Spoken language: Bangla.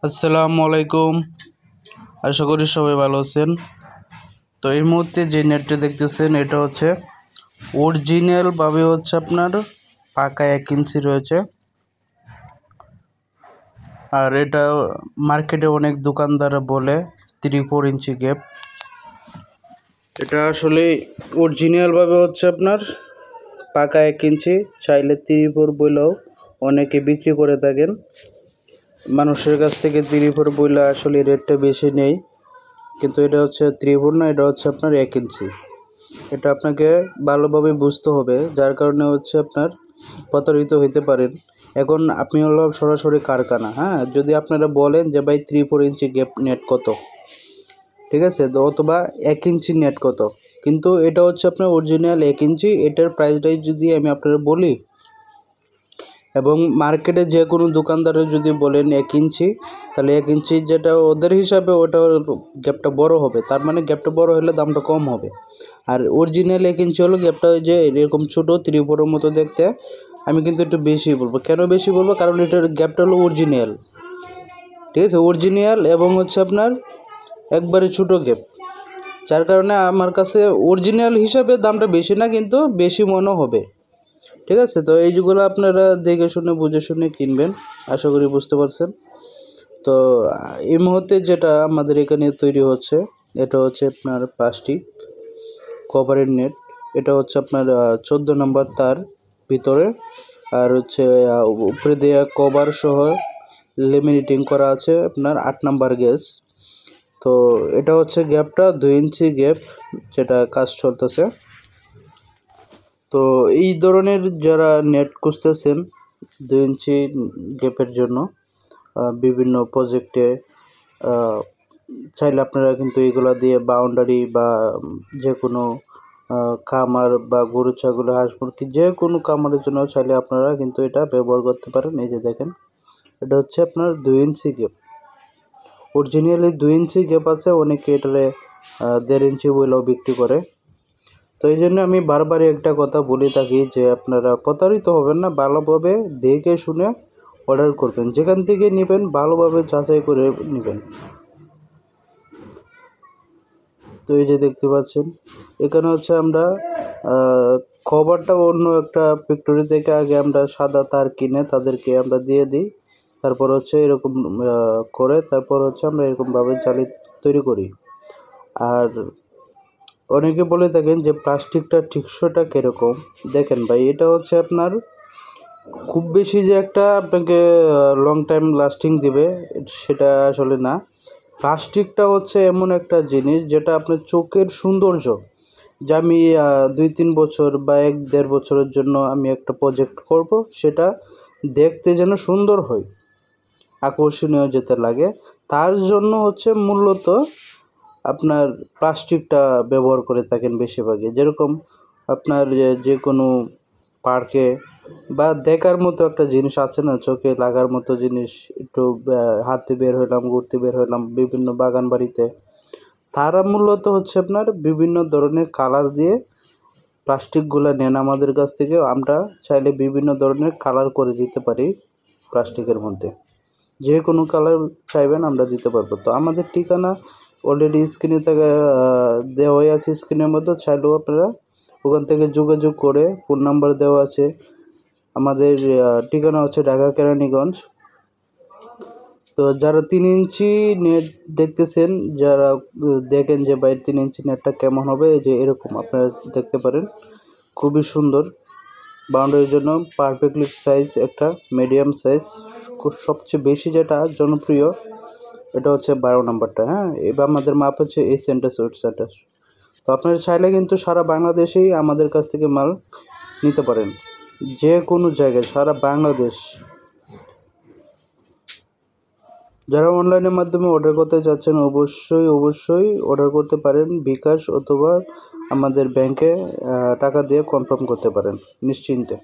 আসসালামু আলাইকুম। আশা করি সবাই ভালো আছেন। তো এই মুহূর্তে যে নেটটা দেখতেছেন এটা হচ্ছে অরিজিনালভাবে হচ্ছে আপনার পাকা 1 ইঞ্চি রয়েছে। আর এটা মার্কেটে অনেক দোকানদাররা বলে 3-4 ইঞ্চি গ্যাপ। এটা আসলে অরিজিনালভাবে হচ্ছে আপনার পাকা 1 ইঞ্চি, চাইলে 3-4 বইলেও অনেকে বিক্রি করে থাকেন। মানুষের কাছ থেকে 3-4 বইলে আসলে রেটটা বেশি নেই, কিন্তু এটা হচ্ছে 3-4 না, এটা হচ্ছে আপনার 1 ইঞ্চি। এটা আপনাকে ভালোভাবে বুঝতে হবে, যার কারণে হচ্ছে আপনার প্রতারিত হইতে পারেন। এখন আপনি হলো সরাসরি কারখানা, হ্যাঁ, যদি আপনারা বলেন যে ভাই 3-4 ইঞ্চি গ্যাপ নেট কত, ঠিক আছে, তো অথবা 1 ইঞ্চি নেট কত, কিন্তু এটা হচ্ছে আপনার অরিজিনাল 1 ইঞ্চি। এটার প্রাইসটাই যদি আমি আপনারা বলি এবং মার্কেটে যে কোনো দোকানদারের যদি বলেন 1 ইঞ্চি, তাহলে 1 ইঞ্চি যেটা ওদের হিসাবে ওটা গ্যাপটা বড় হবে, তার মানে গ্যাপটা বড় হলে দামটা কম হবে। আর অরিজিনাল 1 ইঞ্চি হলো গ্যাপটা ওই যে এরকম ছোটো 3-4-এর মতো দেখতে। আমি কিন্তু একটু বেশি বলবো, কেন বেশি বলবো, কারণ এটার গ্যাপটা হলো অরিজিনাল, ঠিক আছে, অরিজিনাল এবং হচ্ছে আপনার একবারে ছোটো গ্যাপ, যার কারণে আমার কাছে অরিজিনাল হিসাবে দামটা বেশি না, কিন্তু বেশি মনে হবে, ঠিক আছে। তো এইগুলো আপনারা দেখে শুনে বুঝে শুনে কিনবেন, আশা করি বুঝতে পারছেন। তো এই মুহূর্তে যেটা আমাদের এখানে তৈরি হচ্ছে এটা হচ্ছে আপনার প্লাস্টিক কভারের নেট। এটা হচ্ছে আপনার 14 নম্বর তার ভিতরে, আর হচ্ছে উপরে দেওয়া কভার সহ লেমিনেটিং করা আছে আপনার 8 নম্বর গ্যাস। তো এটা হচ্ছে গ্যাপটা 2 ইঞ্চি গ্যাপ, যেটা কাজ চলতেছে। তো এই ধরনের যারা নেট খুঁজতেছেন 2 ইঞ্চি গ্যাপের জন্য বিভিন্ন প্রজেক্টে, চাইলে আপনারা কিন্তু এগুলো দিয়ে বাউন্ডারি বা যে কোনো খামার বা গরু ছাগল হাঁস মুরগি যে কোনো খামারের জন্য চাইলে আপনারা কিন্তু এটা ব্যবহার করতে পারেন। এই যে দেখেন, এটা হচ্ছে আপনার 2 ইঞ্চি গ্যাপ, অরিজিনালি 2 ইঞ্চি গ্যাপ আছে, অনেকে এটারে 1.5 ইঞ্চি বইলেও বিক্রি করে। তো এই জন্য আমি বারবারই একটা কথা বলে থাকি যে আপনারা প্রতারিত হবেন না, ভালোভাবে দেখে শুনে অর্ডার করবেন, যেখান থেকে নেবেন ভালোভাবে যাচাই করে নেবেন। তো এই যে দেখতে পাচ্ছেন, এখানে হচ্ছে আমরা খবরটা অন্য একটা ফ্যাক্টরি থেকে আগে আমরা সাদা তার কিনে তাদেরকে আমরা দিয়ে দিই, তারপর হচ্ছে এরকম করে তারপর হচ্ছে আমরা এরকমভাবে জালি তৈরি করি। আর অনেকে বলে থাকেন যে প্লাস্টিকটা টেকসইটা কীরকম, দেখেন ভাই, এটা হচ্ছে আপনার খুব বেশি যে একটা আপনাকে লং টাইম লাস্টিং দিবে সেটা আসলে না। প্লাস্টিকটা হচ্ছে এমন একটা জিনিস যেটা আপনার চোখের সৌন্দর্য, যে আমি 2-3 বছর বা 1-1.5 বছরের জন্য আমি একটা প্রজেক্ট করব, সেটা দেখতে যেন সুন্দর হয়, আকর্ষণীয় যেতে লাগে, তার জন্য হচ্ছে মূলত আপনার প্লাস্টিকটা ব্যবহার করে থাকেন বেশিরভাগই। যেরকম আপনার যে কোনো পার্কে বা দেখার মতো একটা জিনিস আছে না, চোখে লাগার মতো জিনিস, একটু হাঁটতে বের হইলাম, ঘুরতে বের হইলাম বিভিন্ন বাগান বাড়িতে, তারা মূলত হচ্ছে আপনার বিভিন্ন ধরনের কালার দিয়ে প্লাস্টিকগুলো নেন আমাদের কাছ থেকে। আমরা চাইলে বিভিন্ন ধরনের কালার করে দিতে পারি প্লাস্টিকের মধ্যে, যে কোনো কালার চাইবেন আমরা দিতে পারবো। তো আমাদের ঠিকানা অলরেডি স্ক্রিনে থেকে দেওয়াই আছে, স্ক্রিনের মধ্যে, চাইলেও আপনারা ওখান থেকে যোগাযোগ করে, ফোন নাম্বার দেওয়া আছে। আমাদের ঠিকানা হচ্ছে ঢাকা কেরানীগঞ্জ। তো যারা 3 ইঞ্চি নেট দেখতেছেন, যারা দেখেন যে ভাই 3 ইঞ্চি নেটটা কেমন হবে, এই যে এরকম আপনারা দেখতে পারেন, খুবই সুন্দর, বাউন্ডারির জন্য পারফেক্টলি সাইজ, একটা মিডিয়াম সাইজ। সবচেয়ে বেশি যেটা জনপ্রিয় এটা হচ্ছে 12 নম্বরটা, হ্যাঁ, এবার আমাদের মাপ হচ্ছে এই সেন্টার সুইট সেন্টার। তো আপনারা চাইলে কিন্তু সারা বাংলাদেশেই আমাদের কাছ থেকে মাল নিতে পারেন, যে কোনো জায়গায় সারা বাংলাদেশ। যারা অনলাইনের মাধ্যমে অর্ডার করতে চাচ্ছেন অবশ্যই অর্ডার করতে পারেন, বিকাশ অথবা আমাদের ব্যাংকে টাকা দিয়ে কনফার্ম করতে পারেন নিশ্চিন্তে।